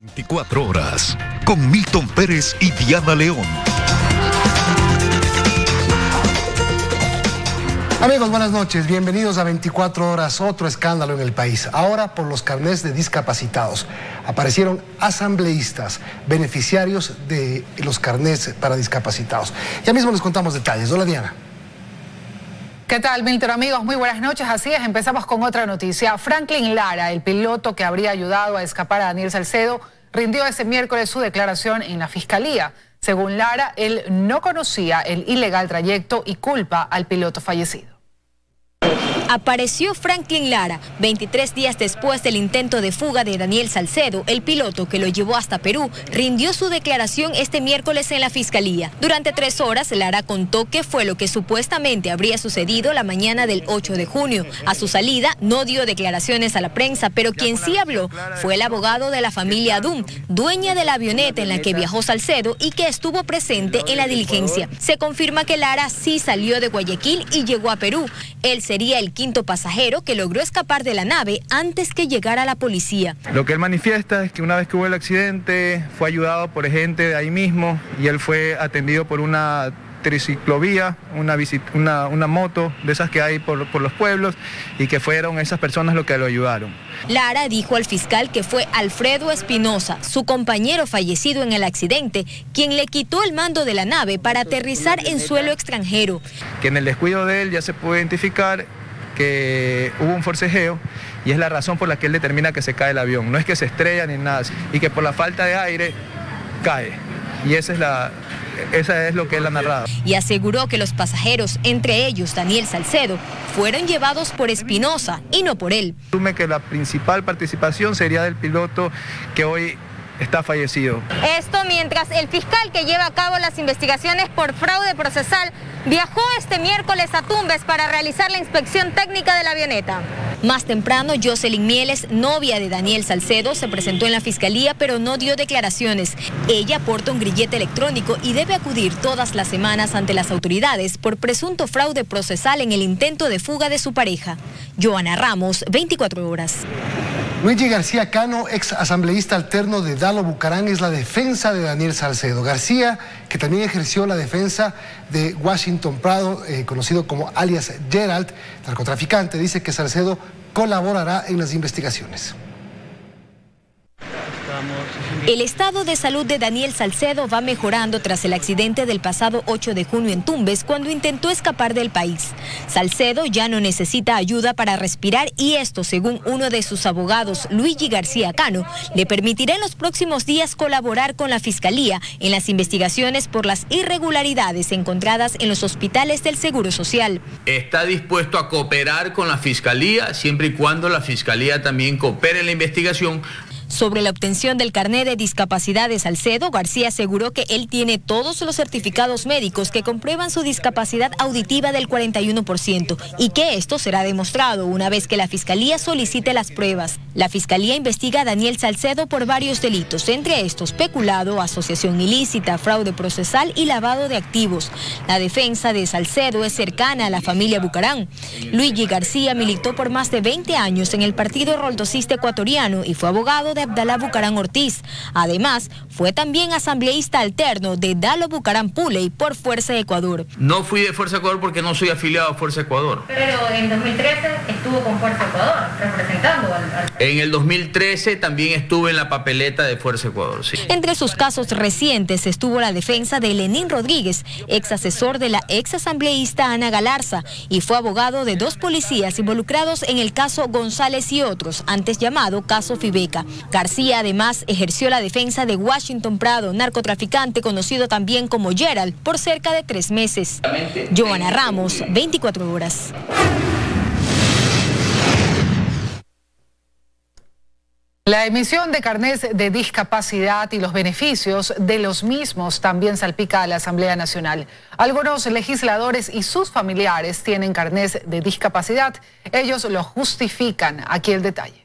24 horas con Milton Pérez y Diana León. Amigos, buenas noches. Bienvenidos a 24 horas, otro escándalo en el país. Ahora por los carnés de discapacitados. Aparecieron asambleístas, beneficiarios de los carnés para discapacitados. Ya mismo les contamos detalles. Hola, Diana. ¿Qué tal, Milton? Amigos, muy buenas noches. Así es, empezamos con otra noticia. Franklin Lara, el piloto que habría ayudado a escapar a Daniel Salcedo, rindió este miércoles su declaración en la Fiscalía. Según Lara, él no conocía el ilegal trayecto y culpa al piloto fallecido. Apareció Franklin Lara 23 días después del intento de fuga de Daniel Salcedo. El piloto que lo llevó hasta Perú rindió su declaración este miércoles en la Fiscalía. Durante 3 horas, Lara contó qué fue lo que supuestamente habría sucedido la mañana del 8 de junio. A su salida no dio declaraciones a la prensa, pero quien sí habló fue el abogado de la familia Adum, dueña de la avioneta en la que viajó Salcedo y que estuvo presente en la diligencia. Se confirma que Lara sí salió de Guayaquil y llegó a Perú. Él sería el quinto pasajero que logró escapar de la nave antes que llegara la policía. Lo que él manifiesta es que una vez que hubo el accidente fue ayudado por gente de ahí mismo y él fue atendido por una triciclovía, una moto de esas que hay por los pueblos, y que fueron esas personas los que lo ayudaron. Lara dijo al fiscal que fue Alfredo Espinosa, su compañero fallecido en el accidente, quien le quitó el mando de la nave para aterrizar en suelo extranjero. Que en el descuido de él ya se puede identificar que hubo un forcejeo y es la razón por la que él determina que se cae el avión. No es que se estrella ni nada, y que por la falta de aire cae. Y esa es lo que él ha narrado. Y aseguró que los pasajeros, entre ellos Daniel Salcedo, fueron llevados por Espinosa y no por él. Asume que la principal participación sería del piloto que hoy está fallecido. Esto mientras el fiscal que lleva a cabo las investigaciones por fraude procesal viajó este miércoles a Tumbes para realizar la inspección técnica de la avioneta. Más temprano, Jocelyn Mieles, novia de Daniel Salcedo, se presentó en la Fiscalía pero no dio declaraciones. Ella porta un grillete electrónico y debe acudir todas las semanas ante las autoridades por presunto fraude procesal en el intento de fuga de su pareja. Joana Ramos, 24 horas. Luigi García Cano, ex asambleísta alterno de Dalo Bucaram, es la defensa de Daniel Salcedo. García, que también ejerció la defensa de Washington Prado, conocido como alias Gerald, narcotraficante, dice que Salcedo colaborará en las investigaciones. El estado de salud de Daniel Salcedo va mejorando tras el accidente del pasado 8 de junio en Tumbes, cuando intentó escapar del país. Salcedo ya no necesita ayuda para respirar y esto, según uno de sus abogados, Luigi García Cano, le permitirá en los próximos días colaborar con la Fiscalía en las investigaciones por las irregularidades encontradas en los hospitales del Seguro Social. Está dispuesto a cooperar con la Fiscalía siempre y cuando la Fiscalía también coopere en la investigación. Sobre la obtención del carné de discapacidad de Salcedo, García aseguró que él tiene todos los certificados médicos que comprueban su discapacidad auditiva del 41% y que esto será demostrado una vez que la Fiscalía solicite las pruebas. La Fiscalía investiga a Daniel Salcedo por varios delitos, entre estos peculado, asociación ilícita, fraude procesal y lavado de activos. La defensa de Salcedo es cercana a la familia Bucaram. Luigi García militó por más de 20 años en el Partido Roldosista Ecuatoriano y fue abogado de Abdalá Bucaram Ortiz. Además, fue también asambleísta alterno de Dalo Bucaram Puley por Fuerza Ecuador. No fui de Fuerza Ecuador porque no soy afiliado a Fuerza Ecuador. Pero en 2013 estuvo con Fuerza Ecuador, representando al... En el 2013 también estuve en la papeleta de Fuerza Ecuador, sí. Entre sus casos recientes estuvo la defensa de Lenín Rodríguez, ex asesor de la ex asambleísta Ana Galarza, y fue abogado de 2 policías involucrados en el caso González y otros, antes llamado caso Fibeca. García además ejerció la defensa de Washington Prado, narcotraficante conocido también como Gerald, por cerca de 3 meses. Joana Ramos, 24 horas. La emisión de carnés de discapacidad y los beneficios de los mismos también salpica a la Asamblea Nacional. Algunos legisladores y sus familiares tienen carnés de discapacidad. Ellos lo justifican. Aquí el detalle.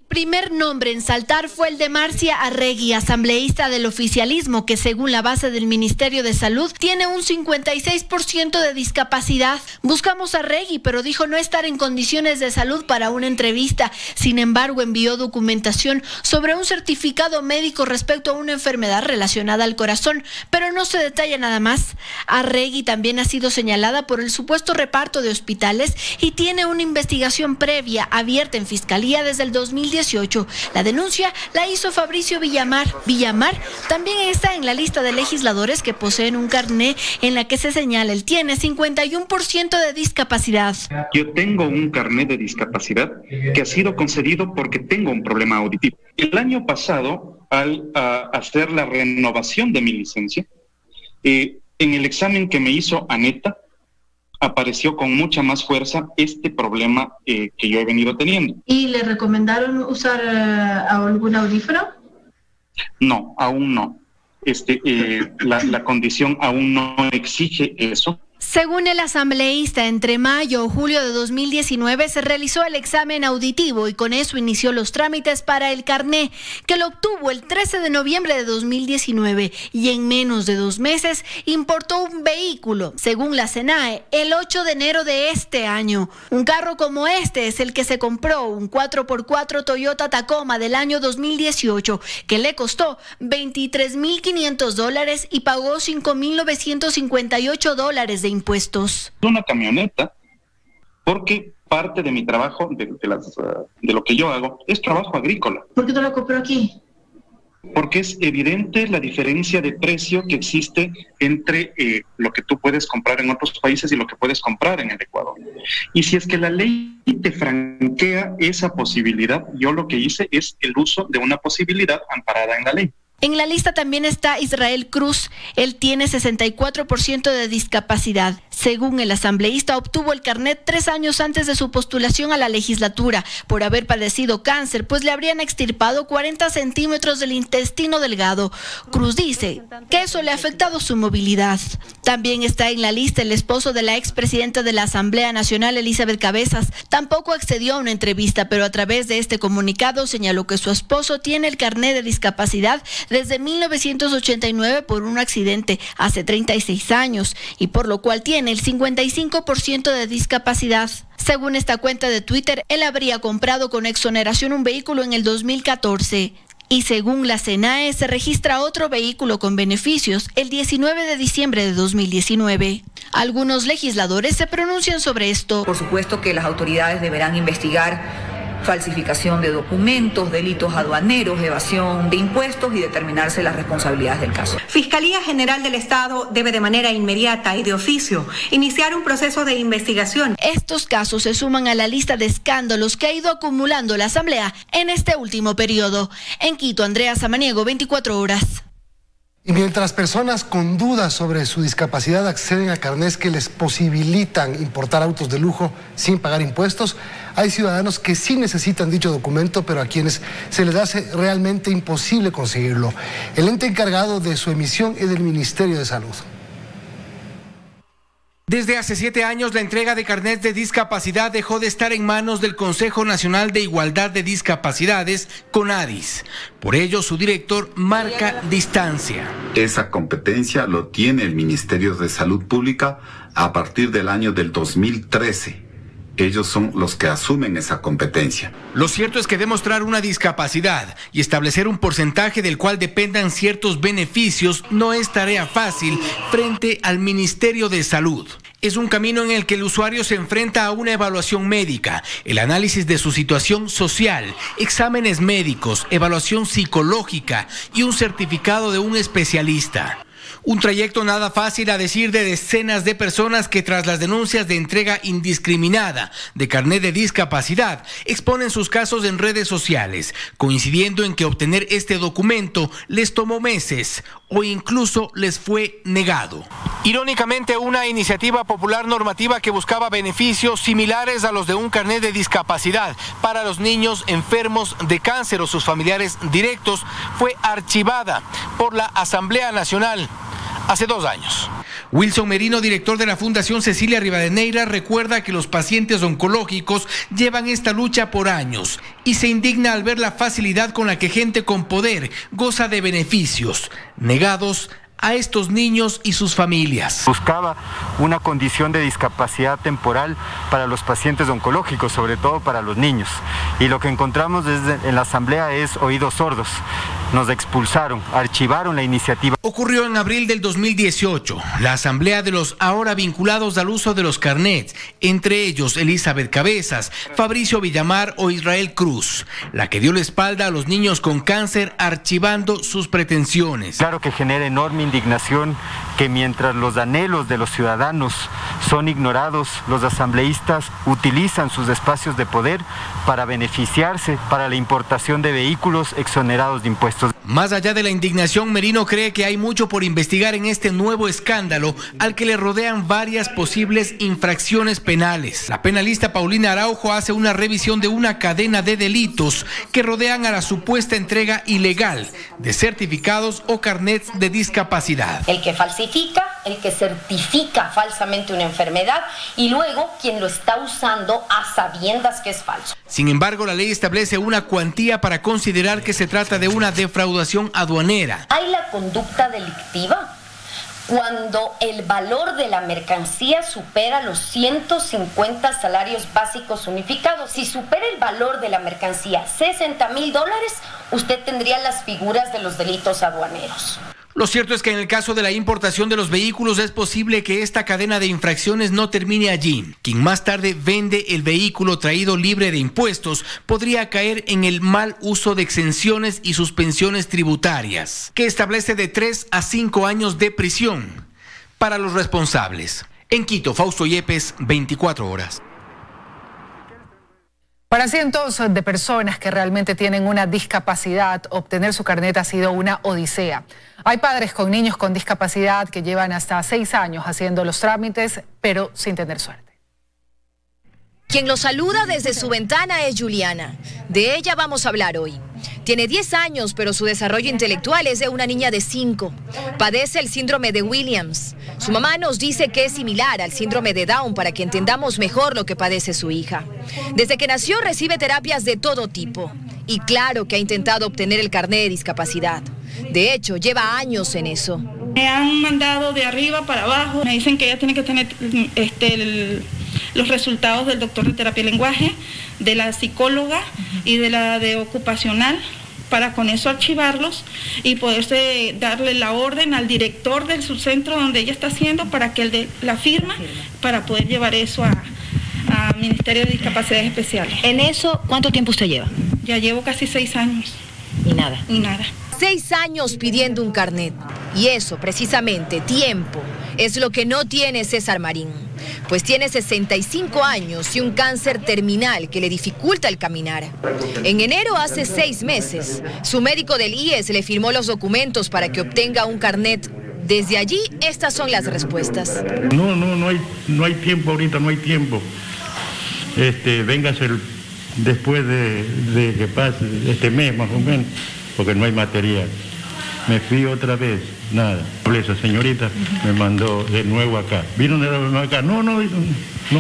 Primer nombre en saltar fue el de Marcia Arregui, asambleísta del oficialismo, que según la base del Ministerio de Salud tiene un 56% de discapacidad. Buscamos a Arregui, pero dijo no estar en condiciones de salud para una entrevista. Sin embargo, envió documentación sobre un certificado médico respecto a una enfermedad relacionada al corazón, pero no se detalla nada más. Arregui también ha sido señalada por el supuesto reparto de hospitales y tiene una investigación previa abierta en Fiscalía desde el 2018. La denuncia la hizo Fabricio Villamar. Villamar también está en la lista de legisladores que poseen un carné en la que se señala él tiene 51% de discapacidad. Yo tengo un carné de discapacidad que ha sido concedido porque tengo un problema auditivo. El año pasado, al hacer la renovación de mi licencia, en el examen que me hizo ANETA, apareció con mucha más fuerza este problema que yo he venido teniendo. ¿Y le recomendaron usar algún audífono? No, aún no. La condición aún no exige eso. Según el asambleísta, entre mayo o julio de 2019 se realizó el examen auditivo y con eso inició los trámites para el carné, que lo obtuvo el 13 de noviembre de 2019 y en menos de 2 meses importó un vehículo, según la SENAE, el 8 de enero de este año. Un carro como este es el que se compró, un 4x4 Toyota Tacoma del año 2018, que le costó $23,500 y pagó $5,958 de impuestos. Una camioneta, porque parte de mi trabajo, de lo que yo hago, es trabajo agrícola. ¿Por qué no lo compró aquí? Porque es evidente la diferencia de precio que existe entre lo que tú puedes comprar en otros países y lo que puedes comprar en el Ecuador. Y si es que la ley te franquea esa posibilidad, yo lo que hice es el uso de una posibilidad amparada en la ley. En la lista también está Israel Cruz. Él tiene 64% de discapacidad. Según el asambleísta, obtuvo el carnet 3 años antes de su postulación a la legislatura por haber padecido cáncer, pues le habrían extirpado 40 centímetros del intestino delgado. Cruz dice que eso le ha afectado su movilidad. También está en la lista el esposo de la expresidenta de la Asamblea Nacional, Elizabeth Cabezas. Tampoco accedió a una entrevista, pero a través de este comunicado señaló que su esposo tiene el carnet de discapacidad desde 1989 por un accidente hace 36 años y por lo cual tiene el 55% de discapacidad. Según esta cuenta de Twitter, él habría comprado con exoneración un vehículo en el 2014. Y según la SENAE, se registra otro vehículo con beneficios el 19 de diciembre de 2019. Algunos legisladores se pronuncian sobre esto. Por supuesto que las autoridades deberán investigar falsificación de documentos, delitos aduaneros, evasión de impuestos y determinarse las responsabilidades del caso. Fiscalía General del Estado debe de manera inmediata y de oficio iniciar un proceso de investigación. Estos casos se suman a la lista de escándalos que ha ido acumulando la Asamblea en este último periodo. En Quito, Andrea Samaniego, 24 horas. Y mientras personas con dudas sobre su discapacidad acceden a carnés que les posibilitan importar autos de lujo sin pagar impuestos, hay ciudadanos que sí necesitan dicho documento, pero a quienes se les hace realmente imposible conseguirlo. El ente encargado de su emisión es el Ministerio de Salud. Desde hace 7 años, la entrega de carnets de discapacidad dejó de estar en manos del Consejo Nacional de Igualdad de Discapacidades, CONADIS. Por ello, su director marca distancia. Esa competencia lo tiene el Ministerio de Salud Pública a partir del año del 2013. Ellos son los que asumen esa competencia. Lo cierto es que demostrar una discapacidad y establecer un porcentaje del cual dependan ciertos beneficios no es tarea fácil frente al Ministerio de Salud. Es un camino en el que el usuario se enfrenta a una evaluación médica, el análisis de su situación social, exámenes médicos, evaluación psicológica y un certificado de un especialista. Un trayecto nada fácil a decir de decenas de personas que tras las denuncias de entrega indiscriminada de carnet de discapacidad exponen sus casos en redes sociales, coincidiendo en que obtener este documento les tomó meses o incluso les fue negado. Irónicamente, una iniciativa popular normativa que buscaba beneficios similares a los de un carnet de discapacidad para los niños enfermos de cáncer o sus familiares directos fue archivada por la Asamblea Nacional hace 2 años. Wilson Merino, director de la Fundación Cecilia Rivadeneira, recuerda que los pacientes oncológicos llevan esta lucha por años y se indigna al ver la facilidad con la que gente con poder goza de beneficios negados a estos niños y sus familias. Buscaba una condición de discapacidad temporal para los pacientes oncológicos, sobre todo para los niños. Y lo que encontramos en la asamblea es oídos sordos. Nos expulsaron, archivaron la iniciativa. Ocurrió en abril del 2018, la asamblea de los ahora vinculados al uso de los carnets, entre ellos Elizabeth Cabezas, Fabricio Villamar o Israel Cruz, la que dio la espalda a los niños con cáncer archivando sus pretensiones. Claro que genera enorme indignación que mientras los anhelos de los ciudadanos son ignorados, los asambleístas utilizan sus espacios de poder para beneficiarse para la importación de vehículos exonerados de impuestos. Más allá de la indignación, Merino cree que hay mucho por investigar en este nuevo escándalo al que le rodean varias posibles infracciones penales. La penalista Paulina Araujo hace una revisión de una cadena de delitos que rodean a la supuesta entrega ilegal de certificados o carnets de discapacidad. El que falsifica, el que certifica falsamente una enfermedad y luego quien lo está usando a sabiendas que es falso. Sin embargo, la ley establece una cuantía para considerar que se trata de una defraudación aduanera. Hay la conducta delictiva cuando el valor de la mercancía supera los 150 salarios básicos unificados. Si supera el valor de la mercancía $60,000, usted tendría las figuras de los delitos aduaneros. Lo cierto es que en el caso de la importación de los vehículos es posible que esta cadena de infracciones no termine allí. Quien más tarde vende el vehículo traído libre de impuestos podría caer en el mal uso de exenciones y suspensiones tributarias, que establece de 3 a 5 años de prisión para los responsables. En Quito, Fausto Yepes, 24 horas. Para cientos de personas que realmente tienen una discapacidad, obtener su carnet ha sido una odisea. Hay padres con niños con discapacidad que llevan hasta 6 años haciendo los trámites, pero sin tener suerte. Quien los saluda desde su ventana es Juliana. De ella vamos a hablar hoy. Tiene 10 años, pero su desarrollo intelectual es de una niña de 5. Padece el síndrome de Williams. Su mamá nos dice que es similar al síndrome de Down para que entendamos mejor lo que padece su hija. Desde que nació recibe terapias de todo tipo. Y claro que ha intentado obtener el carnet de discapacidad. De hecho, lleva años en eso. Me han mandado de arriba para abajo. Me dicen que ella tiene que tener los resultados del doctor de terapia y lenguaje, de la psicóloga y de la de ocupacional, para con eso archivarlos y poderse darle la orden al director del subcentro donde ella está haciendo para que él dé la firma para poder llevar eso a Ministerio de Discapacidades Especiales. En eso, ¿cuánto tiempo usted lleva? Ya llevo casi 6 años. ¿Y nada? Y nada. 6 años pidiendo un carnet. Y eso, precisamente, tiempo, es lo que no tiene César Marín. Pues tiene 65 años y un cáncer terminal que le dificulta el caminar. En enero, hace 6 meses, su médico del IES le firmó los documentos para que obtenga un carnet. Desde allí, estas son las respuestas. No hay tiempo ahorita, no hay tiempo. Véngase después de que pase este mes más o menos, porque no hay material. Me fui otra vez, nada. Esa señorita me mandó de nuevo acá. Vino de nuevo acá. No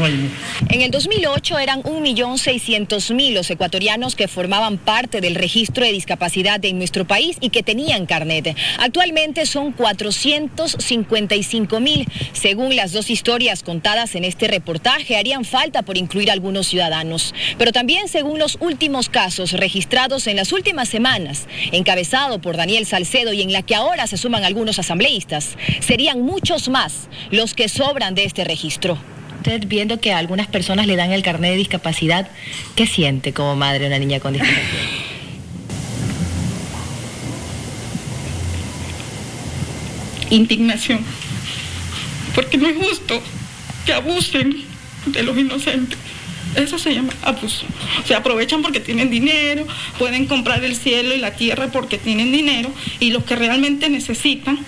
hay. En el 2008 eran 1.600.000 los ecuatorianos que formaban parte del registro de discapacidad en nuestro país y que tenían carnet. Actualmente son 455.000. Según las 2 historias contadas en este reportaje, harían falta por incluir algunos ciudadanos. Pero también según los últimos casos registrados en las últimas semanas, encabezado por Daniel Salcedo y en la que ahora se suman algunos asambleístas, serían muchos más los que sobran de este registro. Usted, viendo que a algunas personas le dan el carnet de discapacidad, ¿qué siente como madre de una niña con discapacidad? Indignación, porque no es justo que abusen de los inocentes. Eso se llama abuso. Se aprovechan porque tienen dinero, pueden comprar el cielo y la tierra porque tienen dinero, y los que realmente necesitan,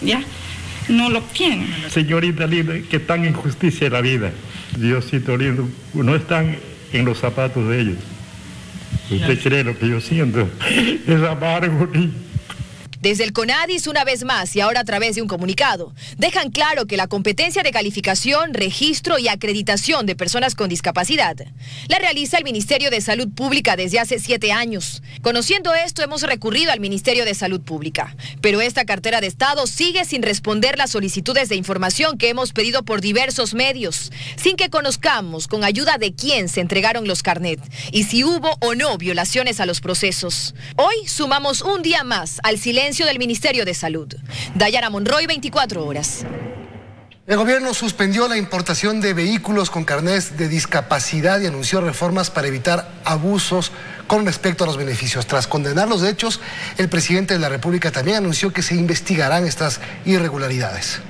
ya, no lo obtienen. Señorita linda, que tan injusticia en la vida. Diosito lindo, no están en los zapatos de ellos. Usted cree lo que yo siento. Es amargo. Desde el CONADIS, una vez más y ahora a través de un comunicado, dejan claro que la competencia de calificación, registro y acreditación de personas con discapacidad la realiza el Ministerio de Salud Pública desde hace 7 años. Conociendo esto, hemos recurrido al Ministerio de Salud Pública, pero esta cartera de Estado sigue sin responder las solicitudes de información que hemos pedido por diversos medios, sin que conozcamos con ayuda de quién se entregaron los carnet y si hubo o no violaciones a los procesos. Hoy sumamos un día más al silencio del Ministerio de Salud. Dayana Monroy, 24 horas. El gobierno suspendió la importación de vehículos con carnets de discapacidad y anunció reformas para evitar abusos con respecto a los beneficios. Tras condenar los hechos, el presidente de la República también anunció que se investigarán estas irregularidades.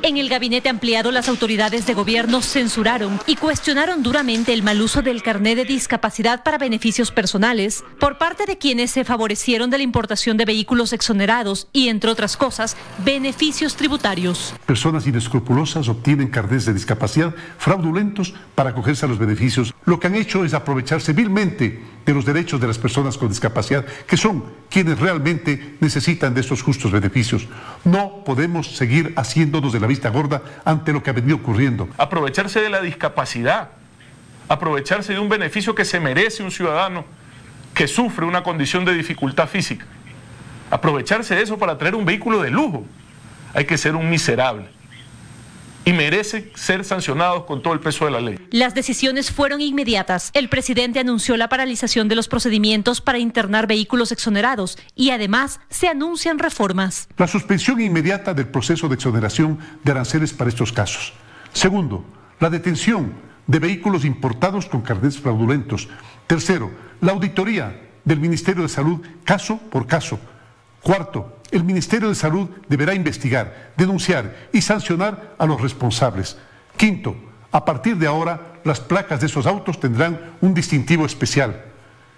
En el gabinete ampliado, las autoridades de gobierno censuraron y cuestionaron duramente el mal uso del carnet de discapacidad para beneficios personales por parte de quienes se favorecieron de la importación de vehículos exonerados y, entre otras cosas, beneficios tributarios. Personas inescrupulosas obtienen carnets de discapacidad fraudulentos para acogerse a los beneficios. Lo que han hecho es aprovecharse vilmente de los derechos de las personas con discapacidad, que son quienes realmente necesitan de estos justos beneficios. No podemos seguir haciéndonos de la vista gorda ante lo que ha venido ocurriendo. Aprovecharse de la discapacidad, aprovecharse de un beneficio que se merece un ciudadano que sufre una condición de dificultad física, aprovecharse de eso para traer un vehículo de lujo. Hay que ser un miserable y merece ser sancionados con todo el peso de la ley. Las decisiones fueron inmediatas. El presidente anunció la paralización de los procedimientos para internar vehículos exonerados y además se anuncian reformas. La suspensión inmediata del proceso de exoneración de aranceles para estos casos. Segundo, la detención de vehículos importados con carnets fraudulentos. Tercero, la auditoría del Ministerio de Salud caso por caso. Cuarto, el Ministerio de Salud deberá investigar, denunciar y sancionar a los responsables. Quinto, a partir de ahora, las placas de esos autos tendrán un distintivo especial.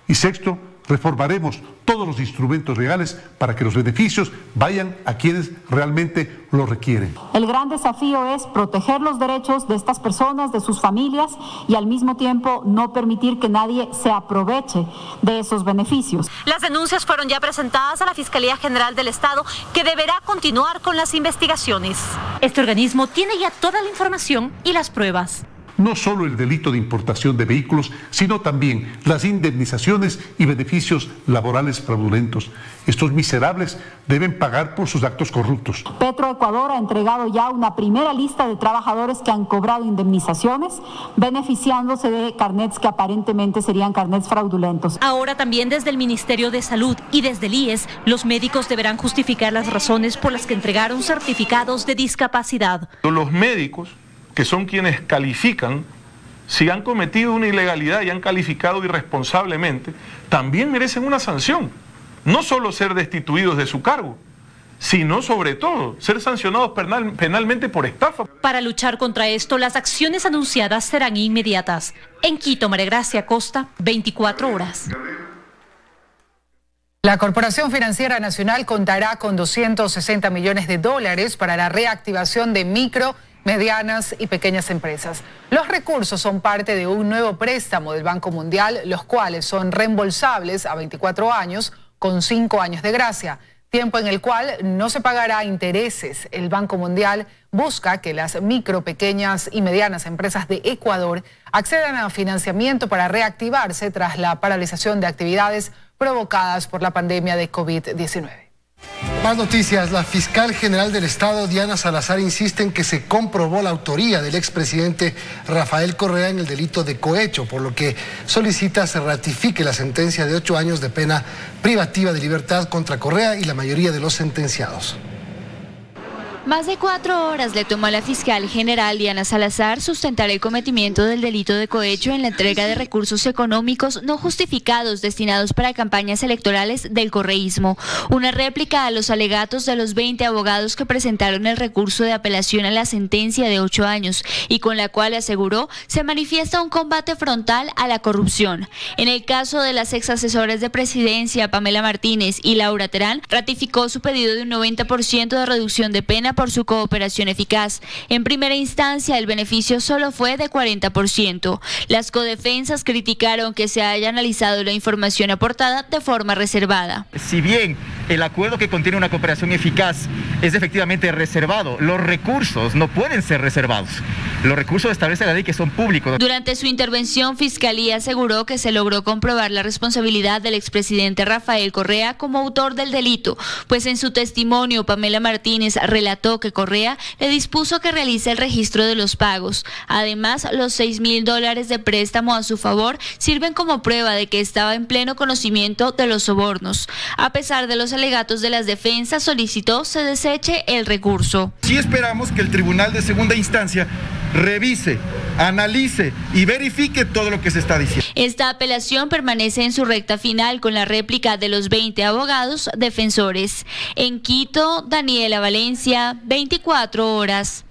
Y sexto, reformaremos todos los instrumentos legales para que los beneficios vayan a quienes realmente lo requieren. El gran desafío es proteger los derechos de estas personas, de sus familias, y al mismo tiempo no permitir que nadie se aproveche de esos beneficios. Las denuncias fueron ya presentadas a la Fiscalía General del Estado, que deberá continuar con las investigaciones. Este organismo tiene ya toda la información y las pruebas. No solo el delito de importación de vehículos, sino también las indemnizaciones y beneficios laborales fraudulentos. Estos miserables deben pagar por sus actos corruptos. Petroecuador ha entregado ya una primera lista de trabajadores que han cobrado indemnizaciones, beneficiándose de carnets que aparentemente serían carnets fraudulentos. Ahora también desde el Ministerio de Salud y desde el IES, los médicos deberán justificar las razones por las que entregaron certificados de discapacidad. Los médicos, que son quienes califican, si han cometido una ilegalidad y han calificado irresponsablemente, también merecen una sanción. No solo ser destituidos de su cargo, sino sobre todo ser sancionados penalmente por estafa. Para luchar contra esto, las acciones anunciadas serán inmediatas. En Quito, María Gracia Costa, 24 horas. La Corporación Financiera Nacional contará con $260 millones para la reactivación de micro, medianas y pequeñas empresas. Los recursos son parte de un nuevo préstamo del Banco Mundial, los cuales son reembolsables a 24 años con 5 años de gracia, tiempo en el cual no se pagará intereses. El Banco Mundial busca que las micro, pequeñas y medianas empresas de Ecuador accedan a financiamiento para reactivarse tras la paralización de actividades provocadas por la pandemia de COVID-19. Más noticias. La fiscal general del Estado, Diana Salazar, insiste en que se comprobó la autoría del expresidente Rafael Correa en el delito de cohecho, por lo que solicita se ratifique la sentencia de 8 años de pena privativa de libertad contra Correa y la mayoría de los sentenciados. Más de 4 horas le tomó a la fiscal general Diana Salazar sustentar el cometimiento del delito de cohecho en la entrega de recursos económicos no justificados destinados para campañas electorales del correísmo. Una réplica a los alegatos de los 20 abogados que presentaron el recurso de apelación a la sentencia de 8 años y con la cual aseguró se manifiesta un combate frontal a la corrupción. En el caso de las exasesoras de presidencia Pamela Martínez y Laura Terán, ratificó su pedido de un 90% de reducción de pena por su cooperación eficaz. En primera instancia, el beneficio solo fue de 40%. Las codefensas criticaron que se haya analizado la información aportada de forma reservada. Si bien el acuerdo que contiene una cooperación eficaz es efectivamente reservado. Los recursos no pueden ser reservados. Los recursos establece la ley que son públicos. Durante su intervención, Fiscalía aseguró que se logró comprobar la responsabilidad del expresidente Rafael Correa como autor del delito, pues en su testimonio Pamela Martínez relató que Correa le dispuso que realice el registro de los pagos. Además, los $6.000 de préstamo a su favor sirven como prueba de que estaba en pleno conocimiento de los sobornos. A pesar de los alegatos de las defensas, solicitó se deseche el recurso. Sí esperamos que el Tribunal de Segunda Instancia revise, analice y verifique todo lo que se está diciendo. Esta apelación permanece en su recta final con la réplica de los 20 abogados defensores. En Quito, Daniela Valencia, 24 horas.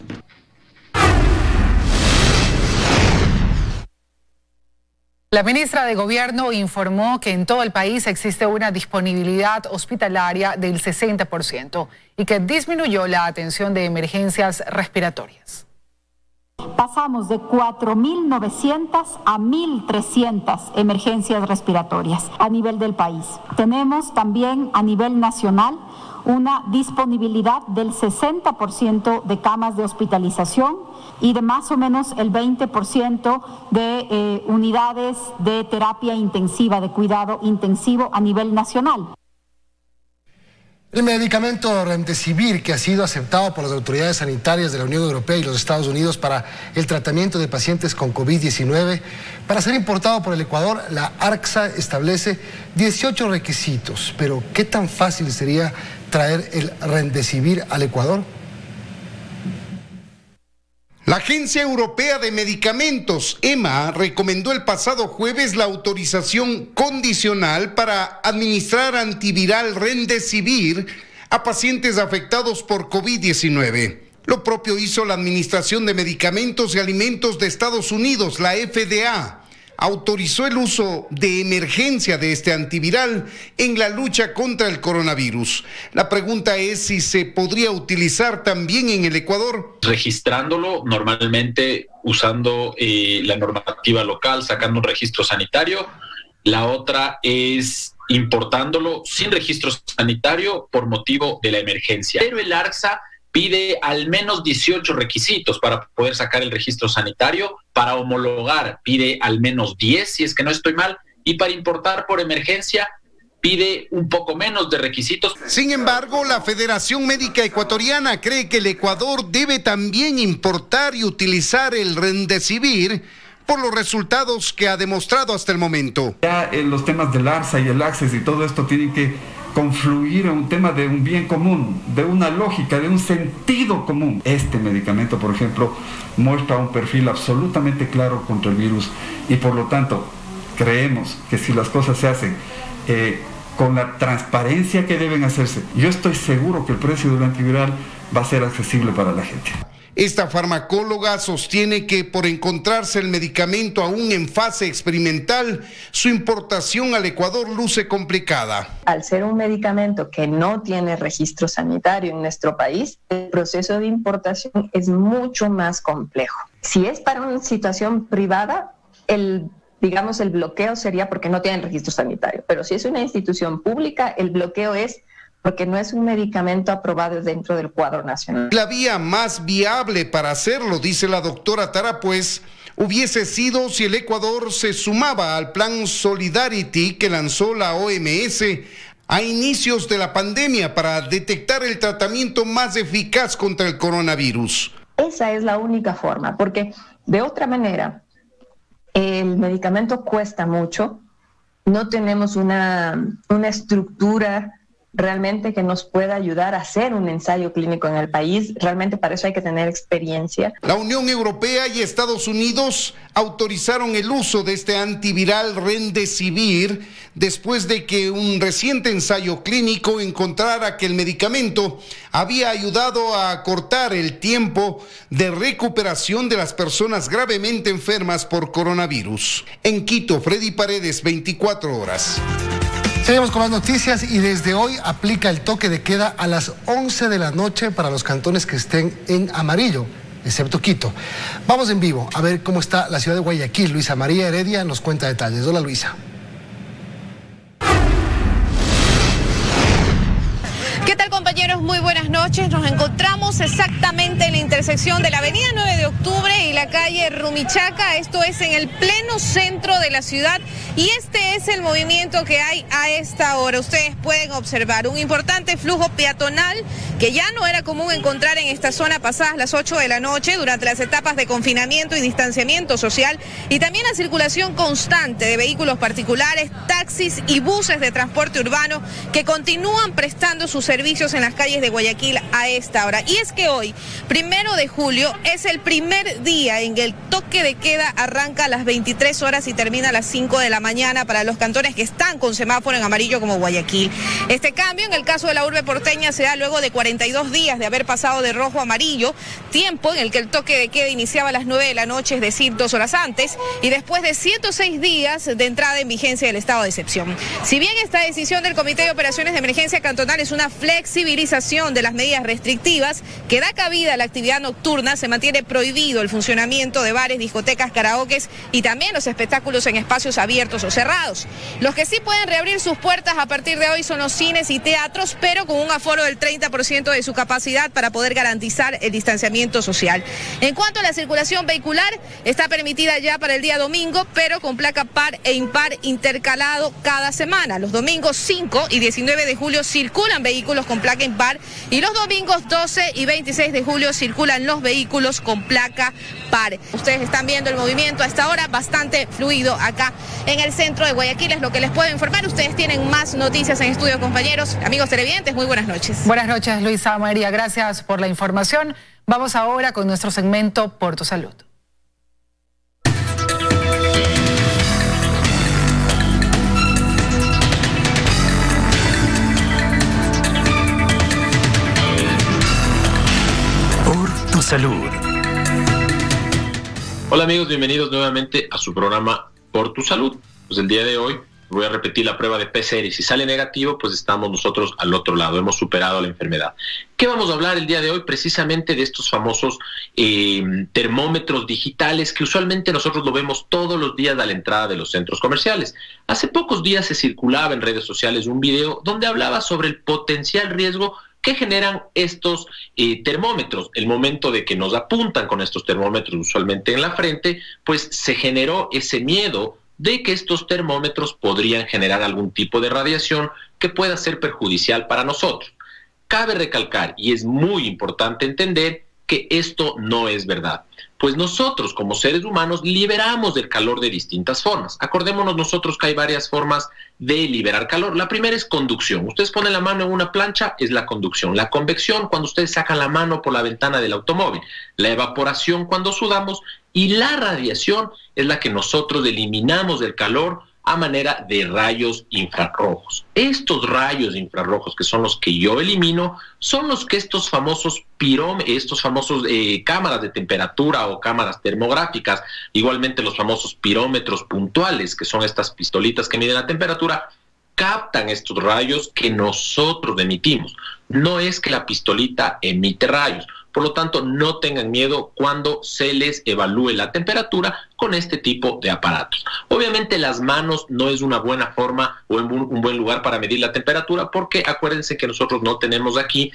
La ministra de Gobierno informó que en todo el país existe una disponibilidad hospitalaria del 60% y que disminuyó la atención de emergencias respiratorias. Pasamos de 4.900 a 1.300 emergencias respiratorias a nivel del país. Tenemos también a nivel nacional una disponibilidad del 60% de camas de hospitalización y de más o menos el 20% de unidades de terapia intensiva, de cuidado intensivo a nivel nacional. El medicamento Remdesivir, que ha sido aceptado por las autoridades sanitarias de la Unión Europea y los Estados Unidos para el tratamiento de pacientes con COVID-19, para ser importado por el Ecuador, la ARCSA establece 18 requisitos. Pero, ¿qué tan fácil sería traer el Remdesivir al Ecuador? La Agencia Europea de Medicamentos, EMA, recomendó el pasado jueves la autorización condicional para administrar antiviral Remdesivir a pacientes afectados por COVID-19. Lo propio hizo la Administración de Medicamentos y Alimentos de Estados Unidos, la FDA. Autorizó el uso de emergencia de este antiviral en la lucha contra el coronavirus. La pregunta es si se podría utilizar también en el Ecuador. Registrándolo normalmente usando la normativa local, sacando un registro sanitario. La otra es importándolo sin registro sanitario por motivo de la emergencia. Pero el ARCSA pide al menos 18 requisitos para poder sacar el registro sanitario. Para homologar pide al menos 10, si es que no estoy mal, y para importar por emergencia pide un poco menos de requisitos. Sin embargo, la Federación Médica Ecuatoriana cree que el Ecuador debe también importar y utilizar el Remdesivir por los resultados que ha demostrado hasta el momento. Ya en los temas del ARCSA y el ACCESS y todo esto tienen que confluir en un tema de un bien común, de una lógica, de un sentido común. Este medicamento, por ejemplo, muestra un perfil absolutamente claro contra el virus y por lo tanto creemos que si las cosas se hacen con la transparencia que deben hacerse, yo estoy seguro que el precio del antiviral va a ser accesible para la gente. Esta farmacóloga sostiene que por encontrarse el medicamento aún en fase experimental, su importación al Ecuador luce complicada. Al ser un medicamento que no tiene registro sanitario en nuestro país, el proceso de importación es mucho más complejo. Si es para una situación privada, el bloqueo sería porque no tienen registro sanitario. Pero si es una institución pública, el bloqueo es porque no es un medicamento aprobado dentro del cuadro nacional. La vía más viable para hacerlo, dice la doctora Tarapuez, hubiese sido si el Ecuador se sumaba al plan Solidarity que lanzó la OMS a inicios de la pandemia para detectar el tratamiento más eficaz contra el coronavirus. Esa es la única forma, porque de otra manera el medicamento cuesta mucho, no tenemos una estructura realmente que nos pueda ayudar a hacer un ensayo clínico en el país. Realmente para eso hay que tener experiencia. La Unión Europea y Estados Unidos autorizaron el uso de este antiviral Remdesivir después de que un reciente ensayo clínico encontrara que el medicamento había ayudado a acortar el tiempo de recuperación de las personas gravemente enfermas por coronavirus. En Quito, Freddy Paredes, 24 horas. Seguimos con más noticias y desde hoy aplica el toque de queda a las 11 de la noche para los cantones que estén en amarillo, excepto Quito. Vamos en vivo a ver cómo está la ciudad de Guayaquil. Luisa María Heredia nos cuenta detalles. Hola, Luisa. compañeros, muy buenas noches. Nos encontramos exactamente en la intersección de la avenida 9 de octubre y la calle Rumichaca. Esto es en el pleno centro de la ciudad y este es el movimiento que hay a esta hora. Ustedes pueden observar un importante flujo peatonal que ya no era común encontrar en esta zona pasadas las 8 de la noche durante las etapas de confinamiento y distanciamiento social, y también la circulación constante de vehículos particulares, taxis y buses de transporte urbano que continúan prestando sus servicios en las calles de Guayaquil a esta hora. Y es que hoy, 1 de julio, es el primer día en que el toque de queda arranca a las 23 horas y termina a las 5 de la mañana para los cantones que están con semáforo en amarillo como Guayaquil. Este cambio en el caso de la urbe porteña se da luego de 42 días de haber pasado de rojo a amarillo, tiempo en el que el toque de queda iniciaba a las 9 de la noche, es decir, 2 horas antes, y después de 106 días de entrada en vigencia del estado de excepción. Si bien esta decisión del Comité de Operaciones de Emergencia Cantonal es una flexibilización de las medidas restrictivas que da cabida a la actividad nocturna, se mantiene prohibido el funcionamiento de bares, discotecas, karaokes y también los espectáculos en espacios abiertos o cerrados. Los que sí pueden reabrir sus puertas a partir de hoy son los cines y teatros, pero con un aforo del 30% de su capacidad para poder garantizar el distanciamiento social. En cuanto a la circulación vehicular, está permitida ya para el día domingo, pero con placa par e impar intercalado cada semana. Los domingos 5 y 19 de julio circulan vehículos con placa impar y los domingos 12 y 26 de julio circulan los vehículos con placa par. Ustedes están viendo el movimiento a esta hora bastante fluido acá en el centro de Guayaquil, es lo que les puedo informar. Ustedes tienen más noticias en estudio, compañeros. Amigos televidentes, muy buenas noches. Buenas noches, Luisa María, gracias por la información. Vamos ahora con nuestro segmento Por tu Salud. Por tu Salud. Hola amigos, bienvenidos nuevamente a su programa Por tu Salud. Pues el día de hoy voy a repetir la prueba de PCR y si sale negativo, pues estamos nosotros al otro lado, hemos superado la enfermedad. ¿Qué vamos a hablar el día de hoy? Precisamente de estos famosos termómetros digitales que usualmente nosotros lo vemos todos los días a la entrada de los centros comerciales. Hace pocos días se circulaba en redes sociales un video donde hablaba sobre el potencial riesgo que generan estos termómetros. El momento de que nos apuntan con estos termómetros usualmente en la frente, pues se generó ese miedo de que estos termómetros podrían generar algún tipo de radiación que pueda ser perjudicial para nosotros. Cabe recalcar, y es muy importante entender, que esto no es verdad, pues nosotros como seres humanos liberamos el calor de distintas formas. Acordémonos nosotros que hay varias formas de liberar calor. La primera es conducción. Ustedes ponen la mano en una plancha, es la conducción. La convección, cuando ustedes sacan la mano por la ventana del automóvil. La evaporación, cuando sudamos. Y la radiación es la que nosotros eliminamos del calor a manera de rayos infrarrojos. Estos rayos infrarrojos, que son los que yo elimino, son los que estos famosos cámaras de temperatura o cámaras termográficas, igualmente los famosos pirómetros puntuales, que son estas pistolitas que miden la temperatura, captan estos rayos que nosotros emitimos. No es que la pistolita emite rayos. Por lo tanto, no tengan miedo cuando se les evalúe la temperatura con este tipo de aparatos. Obviamente las manos no es una buena forma o un buen lugar para medir la temperatura, porque acuérdense que nosotros no tenemos aquí,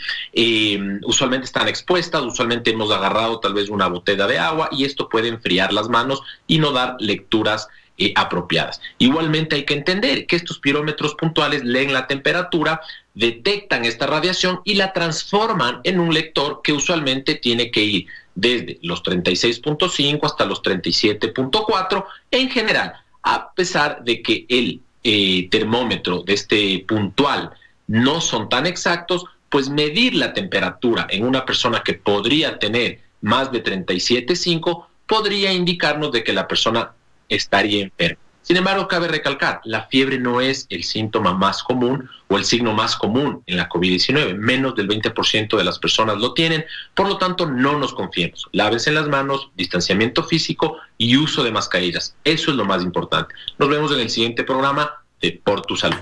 usualmente están expuestas, usualmente hemos agarrado tal vez una botella de agua y esto puede enfriar las manos y no dar lecturas apropiadas. Igualmente hay que entender que estos pirómetros puntuales leen la temperatura, detectan esta radiación y la transforman en un lector que usualmente tiene que ir desde los 36.5 hasta los 37.4 en general, a pesar de que el termómetro de este puntual no son tan exactos, pues medir la temperatura en una persona que podría tener más de 37.5 podría indicarnos de que la persona estaría enferma. Sin embargo, cabe recalcar, la fiebre no es el síntoma más común o el signo más común en la COVID-19. Menos del 20% de las personas lo tienen, por lo tanto no nos confiemos. Lávense las manos, distanciamiento físico y uso de mascarillas. Eso es lo más importante. Nos vemos en el siguiente programa de Por tu Salud.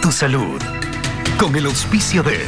Tu Salud, con el auspicio de